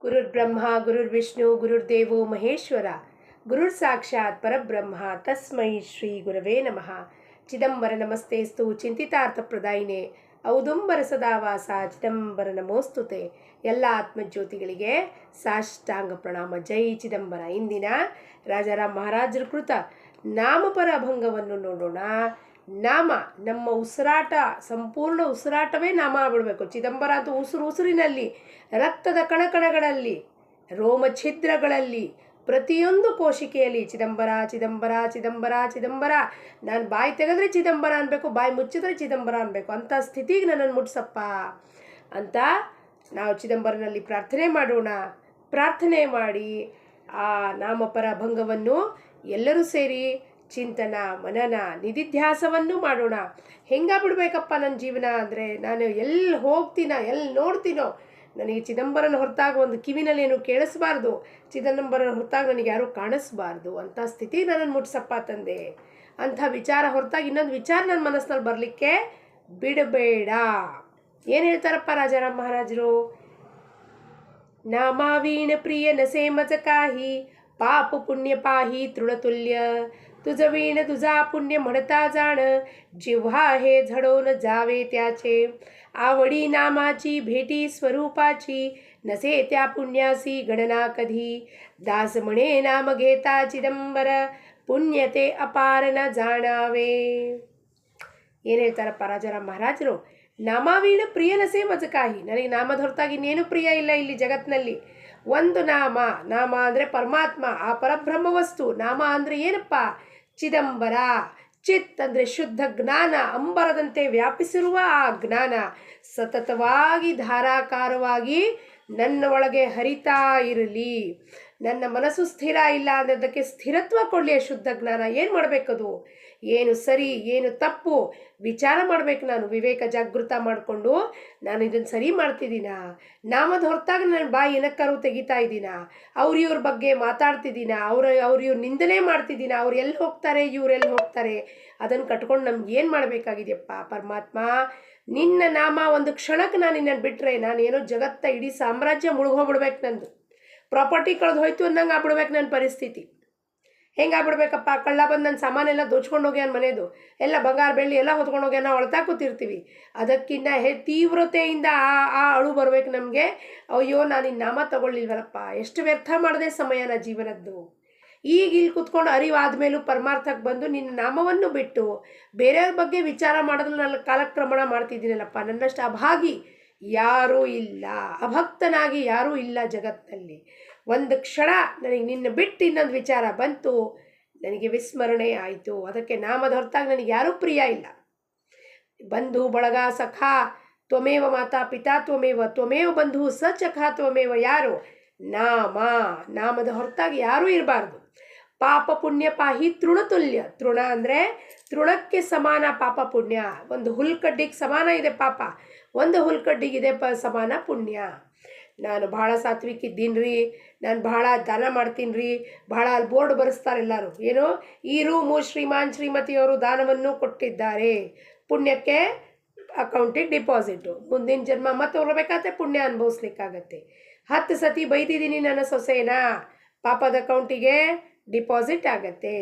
ಗುರುರ್ಬ್ರಹ್ಮ ಗುರುರ್ವಿಷ್ಣು ಗುರುರ್ದೇವೋ ಮಹೇಶ್ವರ ಗುರುರ್ ಸಾಕ್ಷಾತ್ ಪರಬ್ರಹ್ಮ ತಸ್ಮೈ ಶ್ರೀ ಗುರವೇ ನಮಃ. ಚಿದಂಬರ ನಮಸ್ತೇಸ್ತು ಚಿಂತಿತಾರ್ಥಪ್ರದಾಯಿನೇ ಔದುಂಬರ ಸದಾವಾಸ ಚಿದಂಬರ ನಮೋಸ್ತುತೆ. ಎಲ್ಲ ಆತ್ಮಜ್ಯೋತಿಗಳಿಗೆ ಸಾಷ್ಟಾಂಗ ಪ್ರಣಾಮ. ಜೈ ಚಿದಂಬರ. ಇಂದಿನ ರಾಜಾರಾಮ್ ಮಹಾರಾಜರ ಕೃತ ನಾಮಪರ ಅಭಂಗವನ್ನು ನೋಡೋಣ. ನಾಮ ನಮ್ಮ ಉಸಿರಾಟ, ಸಂಪೂರ್ಣ ಉಸಿರಾಟವೇ ನಾಮ ಆಗ್ಬಿಡ್ಬೇಕು. ಚಿದಂಬರ ಅಂತೂ ಉಸಿರಿನಲ್ಲಿ, ರಕ್ತದ ಕಣಕಣಗಳಲ್ಲಿ, ರೋಮ ಛಿದ್ರಗಳಲ್ಲಿ, ಪ್ರತಿಯೊಂದು ಕೋಶಿಕೆಯಲ್ಲಿ ಚಿದಂಬರ ಚಿದಂಬರ ಚಿದಂಬರ ಚಿದಂಬರ. ನಾನು ಬಾಯಿ ತೆಗೆದ್ರೆ ಚಿದಂಬರ ಅನ್ಬೇಕು, ಬಾಯಿ ಮುಚ್ಚಿದ್ರೆ ಚಿದಂಬರ ಅನ್ಬೇಕು. ಅಂಥ ಸ್ಥಿತಿಗೆ ನನ್ನನ್ನು ಮುಟ್ಸಪ್ಪ ಅಂತ ನಾವು ಚಿದಂಬರನಲ್ಲಿ ಪ್ರಾರ್ಥನೆ ಮಾಡೋಣ. ಪ್ರಾರ್ಥನೆ ಮಾಡಿ ಆ ನಾಮಪರ ಅಭಂಗವನ್ನು ಎಲ್ಲರೂ ಸೇರಿ ಚಿಂತನ ಮನನ ನಿಧಿಧ್ಯಾಸವನ್ನು ಮಾಡೋಣ. ಹೆಂಗಾಗ್ಬಿಡ್ಬೇಕಪ್ಪ ನನ್ನ ಜೀವನ ಅಂದರೆ, ನಾನು ಎಲ್ಲಿ ಹೋಗ್ತೀನೋ ಎಲ್ಲಿ ನೋಡ್ತೀನೋ ನನಗೆ ಚಿದಂಬರನ ಹೊರತಾಗ ಒಂದು ಕಿವಿನಲ್ಲಿ ಏನು ಕೇಳಿಸ್ಬಾರ್ದು, ಚಿದಂಬರನ ಹೊರತಾಗ ನನಗೆ ಯಾರೂ ಕಾಣಿಸ್ಬಾರ್ದು ಅಂಥ ಸ್ಥಿತಿ ನನ್ನನ್ನು ಮುಟ್ಸಪ್ಪ ತಂದೆ. ಅಂಥ ವಿಚಾರ ಹೊರತಾಗಿ ಇನ್ನೊಂದು ವಿಚಾರ ನನ್ನ ಮನಸ್ಸಿನಲ್ಲಿ ಬರಲಿಕ್ಕೆ ಬಿಡಬೇಡ. ಏನು ಹೇಳ್ತಾರಪ್ಪ ರಾಜಾರಾಮ್ ಮಹಾರಾಜರು? ನಾಮಾವೀಣ ಪ್ರಿಯ ನಸೆ ಮಜ काही पाप पुण्य पाही तृणतुल्य तुझ वीण तुझा पुण्य म्हणता जाण जिव्हा हे झडवून जावे त्याचे आवडी नामाची भेटी स्वरूपाची नसे त्या पुण्यासी गणना कधी दास म्हणे नाम घेता चिದಂಬರ ಪುಣ್ಯತೆ ಅಪಾರ ನ ಜಾಣಾವೆ. ಏನು ಹೇಳ್ತಾರಪ್ಪ ರಾಜಾರಾಮ್ ಮಹಾರಾಜರು? ನಾಮಾವೀಣ ಪ್ರಿಯ ನಸೆ ಮಜ काही, ನನಗೆ ನಾಮದ ಹೊರತಾಗಿ ಇನ್ನೇನು ಪ್ರಿಯ ಇಲ್ಲ ಇಲ್ಲಿ ಜಗತ್ತಿನಲ್ಲಿ. ಒಂದು ನಾಮ, ನಾಮ ಅಂದರೆ ಪರಮಾತ್ಮ, ಆ ಪರಬ್ರಹ್ಮ ವಸ್ತು. ನಾಮ ಅಂದರೆ ಏನಪ್ಪ? ಚಿದಂಬರ. ಚಿತ್ ಅಂದರೆ ಶುದ್ಧ ಜ್ಞಾನ, ಅಂಬರದಂತೆ ವ್ಯಾಪಿಸಿರುವ ಆ ಜ್ಞಾನ ಸತತವಾಗಿ ಧಾರಾಕಾರವಾಗಿ ನನ್ನ ಒಳಗೆ ಹರಿತಾ ಇರಲಿ. ನನ್ನ ಮನಸ್ಸು ಸ್ಥಿರ ಇಲ್ಲ ಅಂದರೆ ಅದಕ್ಕೆ ಸ್ಥಿರತ್ವ ಕೊಡಲಿ ಆ ಶುದ್ಧ ಜ್ಞಾನ. ಏನು ಮಾಡಬೇಕದು? ಏನು ಸರಿ ಏನು ತಪ್ಪು ವಿಚಾರ ಮಾಡಬೇಕು. ನಾನು ವಿವೇಕ ಜಾಗೃತ ಮಾಡಿಕೊಂಡು ನಾನು ಇದನ್ನು ಸರಿ ಮಾಡ್ತಿದ್ದೀನ, ನಾಮದ ಹೊರತಾಗ ನನ್ನ ಬಾಯಿ ಏನಕ್ಕಾರು ತೆಗಿತಾ ಇದ್ದೀನ, ಇವ್ರ ಬಗ್ಗೆ ಮಾತಾಡ್ತಿದ್ದೀನ, ಇವ್ರ ನಿಂದನೆ ಮಾಡ್ತಿದ್ದೀನ, ಅವ್ರು ಎಲ್ಲಿ ಹೋಗ್ತಾರೆ ಇವರೆಲ್ಲಿ ಹೋಗ್ತಾರೆ, ಅದನ್ನು ಕಟ್ಕೊಂಡು ನಮ್ಗೆ ಏನು ಮಾಡಬೇಕಾಗಿದೆಯಪ್ಪ ಪರಮಾತ್ಮ? ನಿನ್ನ ನಾಮ ಒಂದು ಕ್ಷಣಕ್ಕೆ ನಾನು ನಿನ್ನನ್ನು ಬಿಟ್ಟರೆ ನಾನು ಏನೋ ಜಗತ್ತ ಇಡೀ ಸಾಮ್ರಾಜ್ಯ ಮುಳುಗೋಗ್ಬಿಡ್ಬೇಕು, ನಂದು ಪ್ರಾಪರ್ಟಿ ಕಳೆದು ಹೋಯ್ತು ಅನ್ನಂಗೆ ಆಗ್ಬಿಡ್ಬೇಕು ನನ್ನ ಪರಿಸ್ಥಿತಿ. ಹೆಂಗಾಗ್ಬಿಡ್ಬೇಕಪ್ಪ? ಕಳ್ಳ ಬಂದು ನನ್ನ ಸಾಮಾನೆಲ್ಲ ದೋಚ್ಕೊಂಡು ಹೋಗ್ಯಾನ, ಮನೆಯದು ಎಲ್ಲ ಬಂಗಾರ ಬೆಳ್ಳಿ ಎಲ್ಲ ಹೊತ್ಕೊಂಡು ಹೋಗ್ಯಾನ, ನಾವು ಅಳ್ತಾ ಕೂತಿರ್ತೀವಿ. ಅದಕ್ಕಿಂತ ತೀವ್ರತೆಯಿಂದ ಆ ಅಳು ಬರ್ಬೇಕು ನಮಗೆ. ಅಯ್ಯೋ ನಾನು ಇನ್ನು ನಾಮ ತಗೊಳ್ಳಿಲ್ವಲ್ಲಪ್ಪ, ಎಷ್ಟು ವ್ಯರ್ಥ ಮಾಡಿದೆ ಸಮಯನ ಜೀವನದ್ದು. ಈಗ ಇಲ್ಲಿ ಕೂತ್ಕೊಂಡು ಅರಿವಾದ ಮೇಲೂ ಪರಮಾರ್ಥಕ್ಕೆ ಬಂದು ನಿನ್ನ ನಾಮವನ್ನು ಬಿಟ್ಟು ಬೇರೆಯವ್ರ ಬಗ್ಗೆ ವಿಚಾರ ಮಾಡೋದ್ರಲ್ಲಿ ನಾನು ಕಾಲಕ್ರಮಣ ಮಾಡ್ತಿದ್ದೀನಲ್ಲಪ್ಪ. ನನ್ನಷ್ಟು ಅಭಾಗಿ ಯಾರೂ ಇಲ್ಲ, ಅಭಕ್ತನಾಗಿ ಯಾರೂ ಇಲ್ಲ ಜಗತ್ತಿನಲ್ಲಿ. ಒಂದು ಕ್ಷಣ ನನಗೆ ನಿನ್ನ ಬಿಟ್ಟು ಇನ್ನೊಂದು ವಿಚಾರ ಬಂತು, ನನಗೆ ವಿಸ್ಮರಣೆ ಆಯಿತು. ಅದಕ್ಕೆ ನಾಮದ ಹೊರತಾಗಿ ನನಗೆ ಯಾರೂ ಪ್ರಿಯ ಇಲ್ಲ. ಬಂಧು ಬಳಗ ಸಖ ತ್ವಮೇವ ಮಾತಾ ಪಿತಾ ತ್ವಮೇವ ತ್ವಮೇವ ಬಂಧು ಸಚಖ ತ್ವಮೇವ. ಯಾರು? ನಾಮ. ನಾಮದ ಹೊರತಾಗಿ ಯಾರೂ ಇರಬಾರ್ದು. ಪಾಪ ಪುಣ್ಯ ಪಾಹಿ ತೃಣತುಲ್ಯ. ತೃಣ ಅಂದರೆ ತೃಣಕ್ಕೆ ಸಮಾನ ಪಾಪ ಪುಣ್ಯ. ಒಂದು ಹುಲ್ಕಡ್ಡಿಗೆ ಸಮಾನ ಇದೆ ಪಾಪ, ಒಂದು ಹುಲ್ಕಡ್ಡಿಗಿದೆ ಸಮಾನ ಪುಣ್ಯ. ನಾನು ಭಾಳ ಸಾತ್ವಿಕ ಇದ್ದೀನಿ ರೀ, ನಾನು ಭಾಳ ದಾನ ಮಾಡ್ತೀನಿ ರೀ, ಭಾಳ ಅಲ್ಲಿ ಬೋರ್ಡ್ ಬರೆಸ್ತಾರೆ ಎಲ್ಲರೂ, ಏನು ಈ ರೂಮು ಶ್ರೀಮಾನ್ ಶ್ರೀಮತಿಯವರು ದಾನವನ್ನು ಕೊಟ್ಟಿದ್ದಾರೆ, ಪುಣ್ಯಕ್ಕೆ ಅಕೌಂಟಿಗೆ ಡಿಪಾಸಿಟು, ಮುಂದಿನ ಜನ್ಮ ಮತ್ತೆ ಹೊರಬೇಕಾದ್ರೆ ಪುಣ್ಯ ಅನುಭವಿಸ್ಲಿಕ್ಕಾಗತ್ತೆ. 10 ಸತಿ ಬೈದಿದ್ದೀನಿ ನನ್ನ ಸೊಸೆನ, ಪಾಪದ ಅಕೌಂಟಿಗೆ ಡಿಪಾಸಿಟ್ ಆಗತ್ತೆ.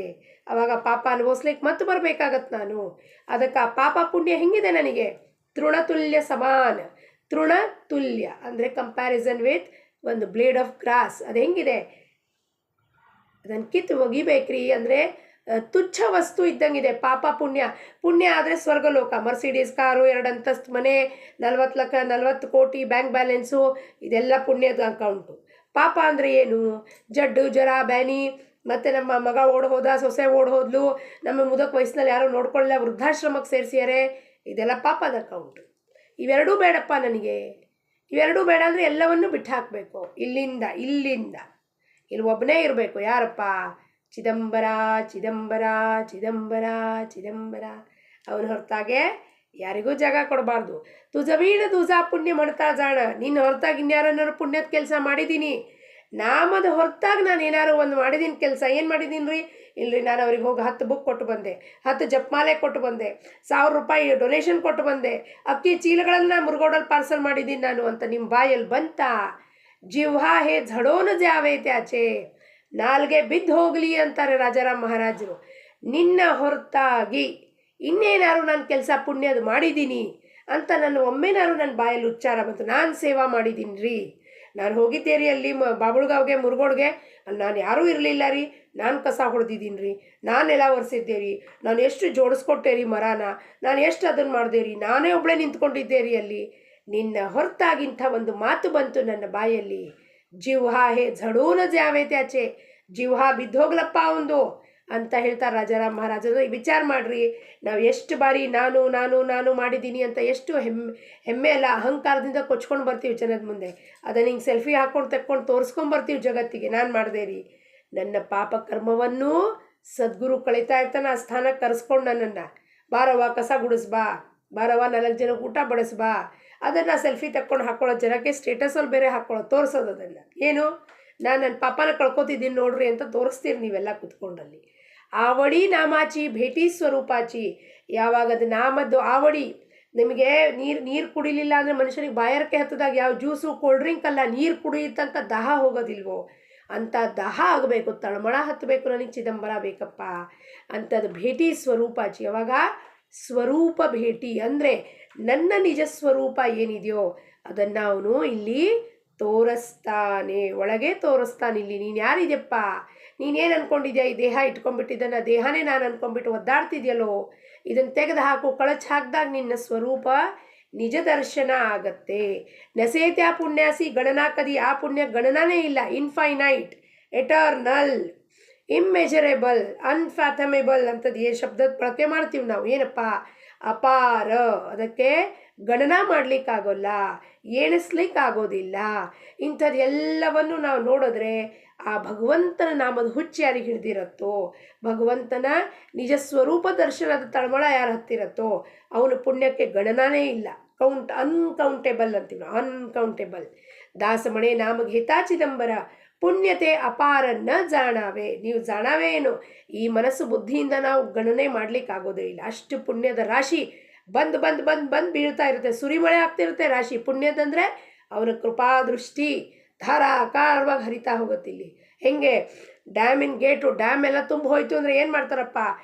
ಆವಾಗ ಪಾಪ ಅನುಭವಿಸ್ಲಿಕ್ಕೆ ಮತ್ತೆ ಬರಬೇಕಾಗತ್ತೆ ನಾನು. ಅದಕ್ಕೆ ಆ ಪಾಪ ಪುಣ್ಯ ಹೆಂಗಿದೆ ನನಗೆ? ತೃಣತುಲ್ಯ ಸಮಾನ. ತೃಣ ತುಲ್ಯ ಅಂದರೆ ಕಂಪ್ಯಾರಿಸನ್ ವಿತ್ ಒಂದು ಬ್ಲೇಡ್ ಆಫ್ ಗ್ರಾಸ್. ಅದು ಹೆಂಗಿದೆ? ಅದನ್ನು ಕಿತ್ತು ಒಗಿಬೇಕ್ರಿ. ಅಂದರೆ ತುಚ್ಛ ವಸ್ತು ಇದ್ದಂಗಿದೆ ಪಾಪ ಪುಣ್ಯ. ಪುಣ್ಯ ಆದರೆ ಸ್ವರ್ಗಲೋಕ, ಮರ್ಸಿಡೀಸ್ ಕಾರು, 2 ಅಂತಸ್ತು ಮನೆ, 40 ಕೋಟಿ ಬ್ಯಾಂಕ್ ಬ್ಯಾಲೆನ್ಸು, ಇದೆಲ್ಲ ಪುಣ್ಯದ ಅಕೌಂಟು. ಪಾಪ ಅಂದರೆ ಏನು? ಜಡ್ಡು ಜ್ವರ ಬ್ಯಾನಿ, ಮತ್ತು ನಮ್ಮ ಮಗ ಓಡ್ ಸೊಸೆ ಓಡ್ ಹೋದ್ಲು, ನಮ್ಮ ಮುದಕ ವಯಸ್ಸಿನಲ್ಲಿ ಯಾರೋ ನೋಡ್ಕೊಳ್ಳ ವೃದ್ಧಾಶ್ರಮಕ್ಕೆ ಸೇರಿಸ್ಯಾರೆ, ಇದೆಲ್ಲ ಪಾಪದ ಅಕೌಂಟು. ಇವೆರಡೂ ಬೇಡಪ್ಪ ನನಗೆ. ಇವೆರಡೂ ಬೇಡ ಅಂದರೆ ಎಲ್ಲವನ್ನೂ ಬಿಟ್ಟು ಹಾಕಬೇಕು. ಇಲ್ಲಿಂದ ಇಲ್ಲಿ ಒಬ್ಬನೇ ಇರಬೇಕು. ಯಾರಪ್ಪ? ಚಿದಂಬರ ಚಿದಂಬರ ಚಿದಂಬರ ಚಿದಂಬರ. ಅವನ ಹೊರತಾಗೆ ಯಾರಿಗೂ ಜಾಗ ಕೊಡಬಾರ್ದು. ತುಜ ವೀಣ ತುಜಾ ಪುಣ್ಯ ಮಾಡ್ತಾ ಜಾಣ. ನಿನ್ನ ಹೊರತಾಗಿ ಇನ್ಯಾರನ್ನಾರು ಪುಣ್ಯದ ಕೆಲಸ ಮಾಡಿದ್ದೀನಿ, ನಾಮದ ಹೊರತಾಗಿ ನಾನು ಏನಾರು ಒಂದು ಮಾಡಿದ್ದೀನಿ ಕೆಲಸ. ಏನು ಮಾಡಿದ್ದೀನಿ ರೀ? ಇಲ್ಲರಿ, ನಾನು ಅವ್ರಿಗೆ ಹೋಗಿ 10 ಬುಕ್ ಕೊಟ್ಟು ಬಂದೆ, 10 ಜಪಮಾಲೆ ಕೊಟ್ಟು ಬಂದೆ, 1000 ರೂಪಾಯಿ ಡೊನೇಷನ್ ಕೊಟ್ಟು ಬಂದೆ, ಅಕ್ಕಿ ಚೀಲಗಳನ್ನು ಮುರುಗೋಡಲ್ಲಿ ಪಾರ್ಸಲ್ ಮಾಡಿದ್ದೀನಿ ನಾನು ಅಂತ ನಿಮ್ಮ ಬಾಯಲ್ಲಿ ಬಂತಾ? जिव्हा हे झडोन जावे त्याचे ನಾಲ್ಗೆ ಬಿದ್ದು ಹೋಗಲಿ ಅಂತಾರೆ ರಾಜಾರಾಮ್ ಮಹಾರಾಜರು. ನಿನ್ನ ಹೊರತಾಗಿ ಇನ್ನೇನಾದ್ರು ನಾನು ಕೆಲಸ ಪುಣ್ಯದು ಮಾಡಿದ್ದೀನಿ ಅಂತ ನನ್ನ ಒಮ್ಮೆನಾದ್ರು ನನ್ನ ಬಾಯಲ್ಲಿ ಉಚ್ಚಾರ ಬಂತು, ನಾನು ಸೇವಾ ಮಾಡಿದ್ದೀನಿ ರೀ, ನಾನು ಹೋಗಿದ್ದೆ ರೀ ಅಲ್ಲಿ ಬಾಬುಳ್ಗಾವ್ಗೆ ಮುರುಗೋಡ್ಗೆ, ಅಲ್ಲಿ ನಾನು ಯಾರೂ ಇರಲಿಲ್ಲ ರೀ, ನಾನು ಕಸ ಹೊಡೆದಿದ್ದೀನಿ ರೀ, ನಾನೆಲ್ಲ ಒರೆಸಿದ್ದೆ ರೀ, ನಾನು ಎಷ್ಟು ಜೋಡಿಸ್ಕೊಟ್ಟೆ ರೀ ಮರನ, ನಾನು ಎಷ್ಟು ಅದನ್ನು ಮಾಡಿದೆ ರೀ, ನಾನೇ ಒಬ್ಬಳೇ ನಿಂತ್ಕೊಂಡಿದ್ದೆ ರೀ ಅಲ್ಲಿ, ನಿನ್ನ ಹೊರತಾಗಿಂಥ ಒಂದು ಮಾತು ಬಂತು ನನ್ನ ಬಾಯಲ್ಲಿ, ಜಿವ್ಹಾ ಹೇ ಝಡೂನ ಜಾವೆ ತ್ಯಾಚೆ, ಜಿವ್ಹಾ ಬಿದ್ದೋಗ್ಲಪ್ಪ ಅವಂದು ಅಂತ ಹೇಳ್ತಾರೆ ರಾಜಾರಾಮ್ ಮಹಾರಾಜರು. ವಿಚಾರ ಮಾಡಿರಿ, ನಾವು ಎಷ್ಟು ಬಾರಿ ನಾನು ನಾನು ನಾನು ಮಾಡಿದ್ದೀನಿ ಅಂತ ಎಷ್ಟು ಹೆಮ್ಮೆ ಅಲ್ಲ ಅಹಂಕಾರದಿಂದ ಕೊಚ್ಕೊಂಡು ಬರ್ತೀವಿ ಜನದ ಮುಂದೆ. ಅದನ್ನು ಹಿಂಗೆ ಸೆಲ್ಫಿ ಹಾಕ್ಕೊಂಡು ತೆಕ್ಕೊಂಡು ತೋರಿಸ್ಕೊಂಬರ್ತೀವಿ ಜಗತ್ತಿಗೆ, ನಾನು ಮಾಡಿದೆ ರೀ. ನನ್ನ ಪಾಪ ಕರ್ಮವನ್ನು ಸದ್ಗುರು ಕಳೀತಾ ಇರ್ತಾನೆ, ಆ ಸ್ಥಾನಕ್ಕೆ ಕರೆಸ್ಕೊಂಡು ನನ್ನನ್ನು, ಬಾರವ್ವ ಕಸ ಗುಡಿಸ್ಬಾ, ಬಾರವ್ವ 4 ಜನಕ್ಕೆ ಊಟ ಬಡಿಸ್ಬಾ, ಅದನ್ನು ಸೆಲ್ಫಿ ತಕ್ಕೊಂಡು ಹಾಕ್ಕೊಳ್ಳೋ ಜನಕ್ಕೆ ಸ್ಟೇಟಸಲ್ಲಿ ಬೇರೆ ಹಾಕ್ಕೊಳ್ಳೋ ತೋರಿಸೋದು ಅದನ್ನು. ಏನು ನಾನು ನನ್ನ ಪಾಪನ ಕಳ್ಕೊತಿದ್ದೀನಿ ನೋಡ್ರಿ ಅಂತ ತೋರಿಸ್ತೀರಿ ನೀವೆಲ್ಲ ಕುತ್ಕೊಂಡಲ್ಲಿ. ಆವಡಿ ನಾಮಾಚಿ ಭೇಟಿ ಸ್ವರೂಪಾಚಿ, ಯಾವಾಗ ಅದು ನಾಮದ್ದು ಆವಡಿ, ನಿಮಗೆ ನೀರು ಕುಡಿಲಿಲ್ಲ ಅಂದರೆ ಮನುಷ್ಯನಿಗೆ ಬಾಯಾರಿಕೆ ಹತ್ತದಾಗ ಯಾವ ಜ್ಯೂಸು ಕೋಲ್ಡ್ ಡ್ರಿಂಕ್ ಅಲ್ಲ, ನೀರು ಕುಡಿಯೋ ತನಕ ದಾಹ ಹೋಗೋದಿಲ್ವೋ ಅಂತ ದಾಹ ಆಗಬೇಕು, ತಳಮಳ ಹತ್ತಬೇಕು, ನನಗೆ ಚಿದಂಬರ ಬೇಕಪ್ಪ ಅಂಥದ್ದು ಭೇಟಿ ಸ್ವರೂಪಾಚಿ. ಯಾವಾಗ ಸ್ವರೂಪ ಭೇಟಿ ಅಂದರೆ ನನ್ನ ನಿಜ ಸ್ವರೂಪ ಏನಿದೆಯೋ ಅದನ್ನು ಅವನು ಇಲ್ಲಿ ತೋರಿಸ್ತಾನೆ, ಒಳಗೆ ತೋರಿಸ್ತಾನೆ. ಇಲ್ಲಿ ನೀನು ಯಾರಿದೆಯಪ್ಪ, ನೀನೇನು ಅಂದ್ಕೊಂಡಿದ್ಯಾ, ಈ ದೇಹ ಇಟ್ಕೊಂಡ್ಬಿಟ್ಟಿದ್ದನ್ನು ದೇಹನೇ ನಾನು ಅಂದ್ಕೊಂಡ್ಬಿಟ್ಟು ಒದ್ದಾಡ್ತಿದ್ಯಲ್ಲೋ, ಇದನ್ನು ತೆಗೆದು ಹಾಕು, ಕಳಚ್ ಹಾಕಿದಾಗ ನಿನ್ನ ಸ್ವರೂಪ ನಿಜ ದರ್ಶನ ಆಗತ್ತೆ. ನಸೇತ್ಯಾ ಪುಣ್ಯಾಸಿ ಗಣನಾ ಕದಿ, ಆ ಪುಣ್ಯ ಗಣನಾನೇ ಇಲ್ಲ, ಇನ್ಫೈನೈಟ್, ಎಟರ್ನಲ್, ಇಮ್ಮೆಜರೇಬಲ್, ಅನ್ಫ್ಯಾಥಮೇಬಲ್ ಅಂತದ್ದು ಏನು ಶಬ್ದದ ಬಳಕೆ ಮಾಡ್ತೀವಿ ನಾವು, ಏನಪ್ಪ ಅಪಾರ, ಅದಕ್ಕೆ ಗಣನಾ ಮಾಡಲಿಕ್ಕಾಗೋಲ್ಲ, ಎಣಿಸ್ಲಿಕ್ಕಾಗೋದಿಲ್ಲ. ಇಂಥದ್ದು ಎಲ್ಲವನ್ನು ನಾವು ನೋಡಿದ್ರೆ ಆ ಭಗವಂತನ ನಾಮದ ಹುಚ್ಚು ಯಾರಿಗೆ ಹಿಡ್ದಿರತ್ತೋ, ಭಗವಂತನ ನಿಜ ಸ್ವರೂಪ ದರ್ಶನದ ತಳಮಳ ಯಾರು ಹತ್ತಿರತ್ತೋ ಅವನ ಪುಣ್ಯಕ್ಕೆ ಗಣನಾನೇ ಇಲ್ಲ, ಅನ್ಕೌಂಟೇಬಲ್ ಅಂತೀವಿ ನಾವು, ಅನ್ಕೌಂಟೇಬಲ್. ದಾಸಮಣೆ ನಾಮಗೆ ಹಿತಾ ಚಿದಂಬರ ಪುಣ್ಯತೆ ಅಪಾರ ನ ಜಾಣಾವೆ, ನೀವು ಜಾಣಾವೆ ಏನು, ಈ ಮನಸ್ಸು ಬುದ್ಧಿಯಿಂದ ನಾವು ಗಣನೆ ಮಾಡಲಿಕ್ಕಾಗೋದೇ ಇಲ್ಲ. ಅಷ್ಟು ಪುಣ್ಯದ ರಾಶಿ ಬಂದು ಬಂದು ಬಂದು ಬಂದು ಬೀಳ್ತಾ ಇರುತ್ತೆ, ಸುರಿಮಳೆ ಆಗ್ತಿರುತ್ತೆ ರಾಶಿ. ಪುಣ್ಯದಂದರೆ ಅವನ ಕೃಪಾದೃಷ್ಟಿ ಧಾರಾಕಾರವಾಗಿ ಹರಿತಾ ಹೋಗುತ್ತೆ. ಇಲ್ಲಿ ಹೆಂಗೆ ಡ್ಯಾಮಿನ ಗೇಟು, ಡ್ಯಾಮ್ ಎಲ್ಲ ತುಂಬ ಹೋಯ್ತು ಅಂದರೆ ಏನು ಮಾಡ್ತಾರಪ್ಪ,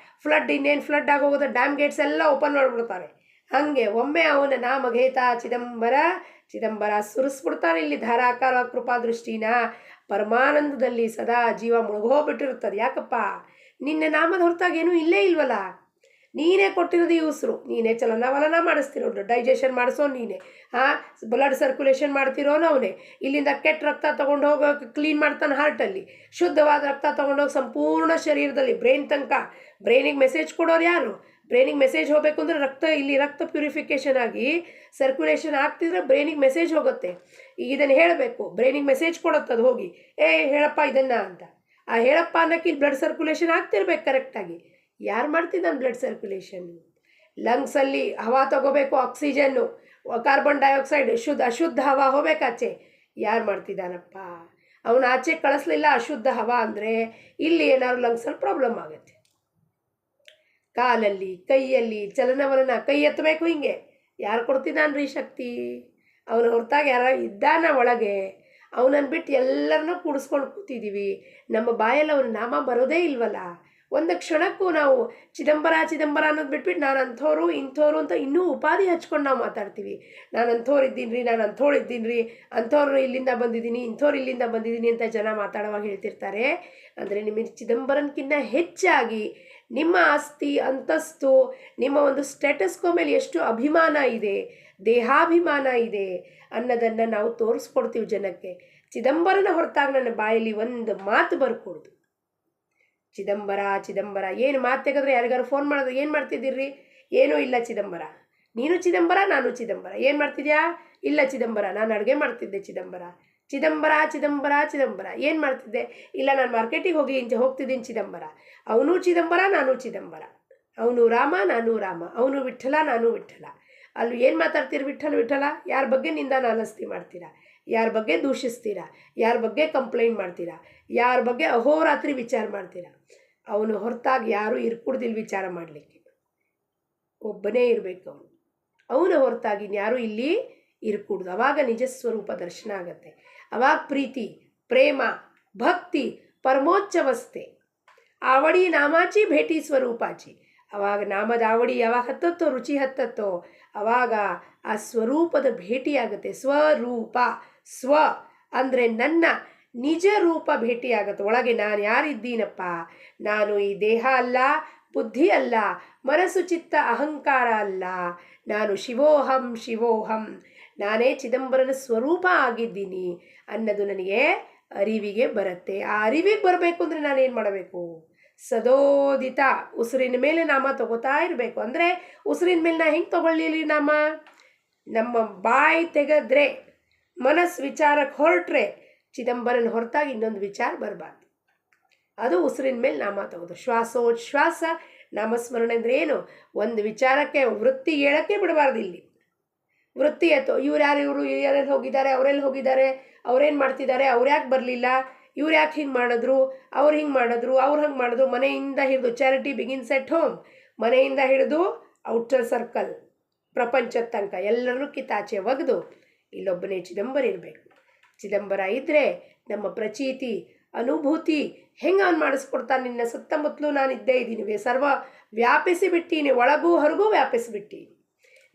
ಫ್ಲಡ್, ಇನ್ನೇನು ಫ್ಲಡ್ ಆಗೋಗುತ್ತೆ, ಡ್ಯಾಮ್ ಗೇಟ್ಸ್ ಎಲ್ಲ ಓಪನ್ ಮಾಡಿಬಿಡ್ತಾರೆ. ಹಾಗೆ ಒಮ್ಮೆ ಅವನ ನಾಮಘೇತ ಚಿದಂಬರ, ಚಿದಂಬರ ಸುರಿಸ್ಬಿಡ್ತಾನೆ ಇಲ್ಲಿ ಧಾರಾಕಾರ ಕೃಪಾದೃಷ್ಟಿನ. ಪರಮಾನಂದದಲ್ಲಿ ಸದಾ ಜೀವ ಮುಳುಗೋಗ್ಬಿಟ್ಟಿರುತ್ತದೆ. ಯಾಕಪ್ಪ, ನಿನ್ನ ನಾಮದ ಹೊರತಾಗೇನೂ ಇಲ್ಲೇ ಇಲ್ವಲ್ಲ, ನೀನೇ ಕೊಟ್ಟಿರೋದು ಈ ಉಸಿರು, ನೀನೇ ಚಲನವಲನ ಮಾಡಿಸ್ತಿರೋದು, ಡೈಜೆಷನ್ ಮಾಡಿಸೋ ನೀನೇ, ಬ್ಲಡ್ ಸರ್ಕ್ಯುಲೇಷನ್ ಮಾಡ್ತಿರೋನು ಅವನೇ, ಇಲ್ಲಿಂದ ಕೆಟ್ಟ ರಕ್ತ ತೊಗೊಂಡು ಹೋಗೋಕೆ ಕ್ಲೀನ್ ಮಾಡ್ತಾನೆ ಹಾರ್ಟಲ್ಲಿ, ಶುದ್ಧವಾದ ರಕ್ತ ತೊಗೊಂಡೋಗಿ ಸಂಪೂರ್ಣ ಶರೀರದಲ್ಲಿ ಬ್ರೈನ್ ತನಕ. ಬ್ರೈನಿಗೆ ಮೆಸೇಜ್ ಕೊಡೋರು ಯಾರು, ಬ್ರೈನಿಗೆ ಮೆಸೇಜ್ ಹೋಗಬೇಕು ಅಂದರೆ ಇಲ್ಲಿ ರಕ್ತ ಪ್ಯೂರಿಫಿಕೇಷನ್ ಆಗಿ ಸರ್ಕ್ಯುಲೇಷನ್ ಆಗ್ತಿದ್ರೆ ಬ್ರೈನಿಗೆ ಮೆಸೇಜ್ ಹೋಗುತ್ತೆ. ಈಗ ಇದನ್ನು ಹೇಳಬೇಕು, ಬ್ರೈನಿಗೆ ಮೆಸೇಜ್ ಕೊಡುತ್ತದು ಹೋಗಿ, ಹೇಳಪ್ಪ ಇದನ್ನು ಅಂತ. ಆ ಹೇಳಪ್ಪ ಅನ್ನೋಕ್ಕೆ ಇಲ್ಲಿ ಬ್ಲಡ್ ಸರ್ಕ್ಯುಲೇಷನ್ ಆಗ್ತಿರ್ಬೇಕು ಕರೆಕ್ಟಾಗಿ. ಯಾರು ಮಾಡ್ತಿದ್ದಾನೆ ಬ್ಲಡ್ ಸರ್ಕ್ಯುಲೇಷನ್? ಲಂಗ್ಸಲ್ಲಿ ಹವಾ ತಗೋಬೇಕು, ಆಕ್ಸಿಜನ್ನು, ಕಾರ್ಬನ್ ಡೈಆಕ್ಸೈಡ್, ಅಶುದ್ಧ ಹವಾ ಹೋಗ್ಬೇಕಾಚೆ, ಯಾರು ಮಾಡ್ತಿದ್ದಾನಪ್ಪ? ಅವನು ಆಚೆ ಕಳಿಸ್ಲಿಲ್ಲ ಅಶುದ್ಧ ಹವಾ ಅಂದರೆ ಇಲ್ಲಿ ಏನಾದ್ರು ಲಂಗ್ಸಲ್ಲಿ ಪ್ರಾಬ್ಲಮ್ ಆಗುತ್ತೆ. ಕಾಲಲ್ಲಿ ಕೈಯಲ್ಲಿ ಚಲನವಲನ, ಕೈ ಎತ್ತಬೇಕು ಹಿಂಗೆ, ಯಾರು ಕೊಡ್ತಿದ್ದಾನ್ರಿ ಶಕ್ತಿ? ಅವನ ಹೊರತಾಗಿ ಯಾರು ಇದ್ದಾನ ಒಳಗೆ? ಅವನನ್ನು ಬಿಟ್ಟು ಎಲ್ಲರನ್ನೂ ಕೂಡಿಸ್ಕೊಂಡು ಕೂತಿದ್ದೀವಿ, ನಮ್ಮ ಬಾಯಲ್ಲಿ ಅವನ ನಾಮ ಬರೋದೇ ಇಲ್ವಲ್ಲ. ಒಂದು ಕ್ಷಣಕ್ಕೂ ನಾವು ಚಿದಂಬರ ಚಿದಂಬರ ಅನ್ನೋದು ಬಿಟ್ಬಿಟ್ಟು ನಾನು ಅಂಥವ್ರು ಇಂಥವ್ರು ಅಂತ ಇನ್ನೂ ಉಪಾಧಿ ಹಚ್ಕೊಂಡು ನಾವು ಮಾತಾಡ್ತೀವಿ. ನಾನು ಅಂಥವ್ರು ಇದ್ದೀನಿ ರೀ, ನಾನು ಅಂಥವ್ರು ಇದ್ದೀನಿ ರೀ, ಅಂಥವ್ರು ಇಲ್ಲಿಂದ ಬಂದಿದ್ದೀನಿ, ಇಂಥವ್ರು ಇಲ್ಲಿಂದ ಬಂದಿದ್ದೀನಿ ಅಂತ ಜನ ಮಾತಾಡುವಾಗ ಹೇಳ್ತಿರ್ತಾರೆ. ಅಂದರೆ ನಿಮಗೆ ಚಿದಂಬರನ್ಕಿಂತ ಹೆಚ್ಚಾಗಿ ನಿಮ್ಮ ಆಸ್ತಿ ಅಂತಸ್ತು, ನಿಮ್ಮ ಒಂದು ಸ್ಟೇಟಸ್ಕೋ ಮೇಲೆ ಎಷ್ಟು ಅಭಿಮಾನ ಇದೆ, ದೇಹಾಭಿಮಾನ ಇದೆ ಅನ್ನೋದನ್ನು ನಾವು ತೋರಿಸ್ಕೊಡ್ತೀವಿ ಜನಕ್ಕೆ. ಚಿದಂಬರನ ಹೊರತಾಗಿ ನನ್ನ ಬಾಯಲ್ಲಿ ಒಂದು ಮಾತು ಬರ್ಕೊಡ್ದು, ಚಿದಂಬರ ಚಿದಂಬರ ಏನು ಮಾತು ತೆಗೆದ್ರೆ ಯಾರಿಗಾರು ಫೋನ್ ಮಾಡಿದ್ರೆ ಏನು ಮಾಡ್ತಿದ್ದೀರಿ? ಏನೂ ಇಲ್ಲ ಚಿದಂಬರ, ನೀನು ಚಿದಂಬರ ನಾನು ಚಿದಂಬರ, ಏನು ಮಾಡ್ತಿದ್ಯಾ? ಇಲ್ಲ ಚಿದಂಬರ, ನಾನು ಅಡುಗೆ ಮಾಡ್ತಿದ್ದೆ ಚಿದಂಬರ. ಚಿದಂಬರ ಚಿದಂಬರ ಚಿದಂಬರ, ಏನು ಮಾಡ್ತಿದ್ದೆ? ಇಲ್ಲ ನಾನು ಮಾರ್ಕೆಟಿಗೆ ಹೋಗ್ತಿದ್ದೀನಿ ಚಿದಂಬರ. ಅವನು ಚಿದಂಬರ ನಾನು ಚಿದಂಬರ, ಅವನು ರಾಮ ನಾನು ರಾಮ, ಅವನು ವಿಠ್ಠಲ ನಾನು ವಿಠ್ಠಲ. ಅಲ್ಲಿ ಏನು ಮಾತಾಡ್ತೀರಿ? ವಿಠ್ಠಲ ವಿಠ್ಠಲ. ಯಾರ ಬಗ್ಗೆ ನಿಂದಾನ ಅನಸ್ತಿ ಮಾಡ್ತೀರಾ? ಯಾರ ಬಗ್ಗೆ ದೂಷಿಸ್ತೀರಾ? ಯಾರ ಬಗ್ಗೆ ಕಂಪ್ಲೇಂಟ್ ಮಾಡ್ತೀರಾ? ಯಾರ ಬಗ್ಗೆ ಅಹೋರಾತ್ರಿ ವಿಚಾರ ಮಾಡ್ತೀರಾ? ಅವನು ಹೊರತಾಗಿ ಯಾರೂ ಇರ್ಕೂಡ್ದಿಲ್ಲ ವಿಚಾರ ಮಾಡಲಿಕ್ಕೆ, ಒಬ್ಬನೇ ಇರಬೇಕು ಅವನು. ಅವನ ಹೊರತಾಗಿ ಯಾರೂ ಇಲ್ಲಿ ಇರ್ಕೂಡ್ದು. ಅವಾಗ ನಿಜ ಸ್ವರೂಪ ದರ್ಶನ ಆಗತ್ತೆ. ಅವಾಗ प्रीती प्रेम भक्ती परमोच्चवस्थे आवडी नामाची भेटी स्वरूपाची ಅವಾಗ ನಾಮದ आवडी ಯಾವಾಗ ಹತ್ತತ್ತೋ ರುಚಿ ಹತ್ತತ್ತೋ ಅವಾಗ ಆ ಸ್ವರೂಪದ ಭೇಟಿಯಾಗುತ್ತೆ ಸ್ವರೂಪ ಸ್ವ ಅಂದರೆ ನನ್ನ ನಿಜ ರೂಪ ಭೇಟಿಯಾಗುತ್ತೆ ಒಳಗೆ ನಾನು ಯಾರಿದ್ದೀನಪ್ಪ ನಾನು ಈ ದೇಹ ಅಲ್ಲ ಬುದ್ಧಿ ಅಲ್ಲ ಮನಸ್ಸು ಚಿತ್ತ ಅಹಂಕಾರ ಅಲ್ಲ ನಾನು ಶಿವೋಹಂ ಶಿವೋಹಂ ನಾನೇ ಚಿದಂಬರನ ಸ್ವರೂಪ ಆಗಿದ್ದೀನಿ ಅನ್ನೋದು ನನಗೆ ಅರಿವಿಗೆ ಬರುತ್ತೆ ಆ ಅರಿವಿಗೆ ಬರಬೇಕು ಅಂದರೆ ನಾನೇನು ಮಾಡಬೇಕು ಸದೋದಿತ ಉಸಿರಿನ ಮೇಲೆ ನಾಮ ತಗೋತಾ ಇರಬೇಕು ಅಂದರೆ ಉಸಿರಿನ ಮೇಲೆ ನಾ ಹೆಂಗೆ ತಗೊಳ್ಳಿಲಿ ನಾಮ ನಮ್ಮ ಬಾಯಿ ತೆಗೆದ್ರೆ ಮನಸ್ಸು ವಿಚಾರಕ್ಕೆ ಹೊರಟ್ರೆ ಚಿದಂಬರನ ಹೊರತಾಗಿ ಇನ್ನೊಂದು ವಿಚಾರ ಬರಬಾರ್ದು ಅದು ಉಸಿರಿನ ಮೇಲೆ ನಾಮ ತಗೋದು ಶ್ವಾಸೋಚ್ಛ್ವಾಸ ನಾಮಸ್ಮರಣೆ ಅಂದರೆ ಏನು ಒಂದು ವಿಚಾರಕ್ಕೆ ವೃತ್ತಿ ಹೇಳೋಕ್ಕೆ ಬಿಡಬಾರ್ದು ಇಲ್ಲಿ ವೃತ್ತಿ ಆಯ್ತು ಇವ್ರು ಯಾರೆಲ್ಲಿ ಹೋಗಿದ್ದಾರೆ ಅವ್ರೇನು ಮಾಡ್ತಿದ್ದಾರೆ ಅವ್ರು ಯಾಕೆ ಬರಲಿಲ್ಲ ಇವ್ರು ಯಾಕೆ ಹಿಂಗೆ ಮಾಡಿದ್ರು ಅವ್ರು ಹಿಂಗೆ ಮಾಡಿದ್ರು ಮನೆಯಿಂದ ಹಿಡಿದು ಚಾರಿಟಿ ಬಿಗಿನ್ಸ್ ಎಟ್ ಹೋಮ್ ಮನೆಯಿಂದ ಹಿಡಿದು ಔಟರ್ ಸರ್ಕಲ್ ಪ್ರಪಂಚದ ತನಕ ಎಲ್ಲರೂ ಕಿತ್ತಾಚೆ ಒಗೆದು ಇಲ್ಲೊಬ್ಬನೇ ಚಿದಂಬರ ಇರಬೇಕು ಚಿದಂಬರ ಇದ್ದರೆ ನಮ್ಮ ಪ್ರಚೀತಿ ಅನುಭೂತಿ ಹೆಂಗೆ ಅವ್ನು ಮಾಡಿಸ್ಕೊಡ್ತಾನೆ ನಿನ್ನ ಸುತ್ತಮುತ್ತಲೂ ನಾನು ಇದ್ದೇ ಇದ್ದೀನಿ ಸರ್ವ ವ್ಯಾಪಿಸಿಬಿಟ್ಟೀನಿ ಒಳಗೂ ಹೊರಗೂ ವ್ಯಾಪಿಸಿಬಿಟ್ಟೀನಿ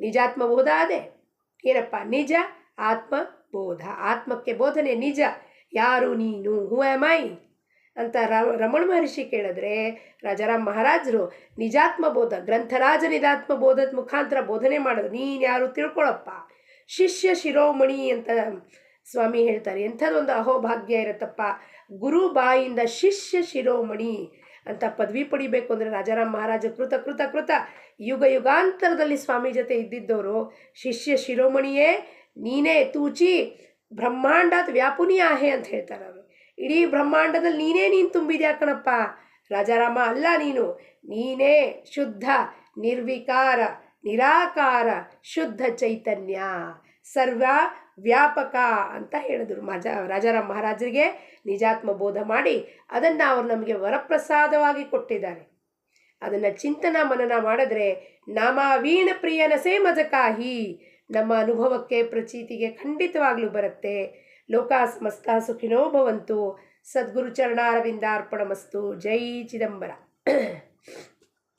ನಿಜಾತ್ಮಬೋಧ ಅದೇ ಏನಪ್ಪ ನಿಜ ಆತ್ಮಬೋಧ ಆತ್ಮಕ್ಕೆ ಬೋಧನೆ ನಿಜ ಯಾರು ನೀನು ಹೂ ಆಮ್ ಐ ಅಂತ ರಮಣ ಮಹರ್ಷಿ ಕೇಳಿದ್ರೆ ರಾಜಾರಾಮ್ ಮಹಾರಾಜರು ನಿಜಾತ್ಮಬೋಧ ಗ್ರಂಥರಾಜ ನಿಜಾತ್ಮಬೋಧದ ಮುಖಾಂತರ ಬೋಧನೆ ಮಾಡಿದ್ರು ನೀನು ಯಾರು ತಿಳ್ಕೊಳಪ್ಪ ಶಿಷ್ಯ ಶಿರೋಮಣಿ ಅಂತ ಸ್ವಾಮಿ ಹೇಳ್ತಾರೆ ಎಂಥದ್ದೊಂದು ಅಹೋಭಾಗ್ಯ ಇರುತ್ತಪ್ಪ ಗುರು ಬಾಯಿಂದ ಶಿಷ್ಯ ಶಿರೋಮಣಿ ಅಂತ ಪದವಿ ಪಡಿಬೇಕು ಅಂದರೆ ರಾಜಾರಾಮ್ ಮಹಾರಾಜ ಕೃತ ಯುಗ ಯುಗಾಂತರದಲ್ಲಿ ಸ್ವಾಮಿ ಜೊತೆ ಇದ್ದಿದ್ದವರು ಶಿಷ್ಯ ಶಿರೋಮಣಿಯೇ ನೀನೇ ತೂಚಿ ಬ್ರಹ್ಮಾಂಡದ ವ್ಯಾಪುನಿ ಆಹೆ ಅಂತ ಹೇಳ್ತಾರೆ ಅವರು ಇಡೀ ಬ್ರಹ್ಮಾಂಡದಲ್ಲಿ ನೀನು ತುಂಬಿದ್ಯಾ ಕಣಪ್ಪ ರಾಜಾರಾಮ ಅಲ್ಲ ನೀನೇ ಶುದ್ಧ ನಿರ್ವಿಕಾರ ನಿರಾಕಾರ ಶುದ್ಧ ಚೈತನ್ಯ ಸರ್ವ ವ್ಯಾಪಕ ಅಂತ ಹೇಳಿದ್ರು ರಾಜಾರಾಮ್ ಮಹಾರಾಜರಿಗೆ ನಿಜಾತ್ಮ ಬೋಧ ಮಾಡಿ ಅದನ್ನು ಅವರು ನಮಗೆ ವರಪ್ರಸಾದವಾಗಿ ಕೊಟ್ಟಿದ್ದಾರೆ ಅದನ್ನು ಚಿಂತನ ಮನನ ಮಾಡಿದ್ರೆ ನಾಮಾವೀಣ ಪ್ರಿಯನ ಸೇಮಜಕಾಹಿ ನಮ್ಮ ಅನುಭವಕ್ಕೆ ಪ್ರಚೀತಿಗೆ ಖಂಡಿತವಾಗ್ಲೂ ಬರುತ್ತೆ ಲೋಕ ಸಮಸ್ತ ಸುಖಿನೋ ಭವಂತು ಸದ್ಗುರು ಚರಣಾರವಿಂದಾರ್ಪಣಮಸ್ತು ಜೈ ಚಿದಂಬರ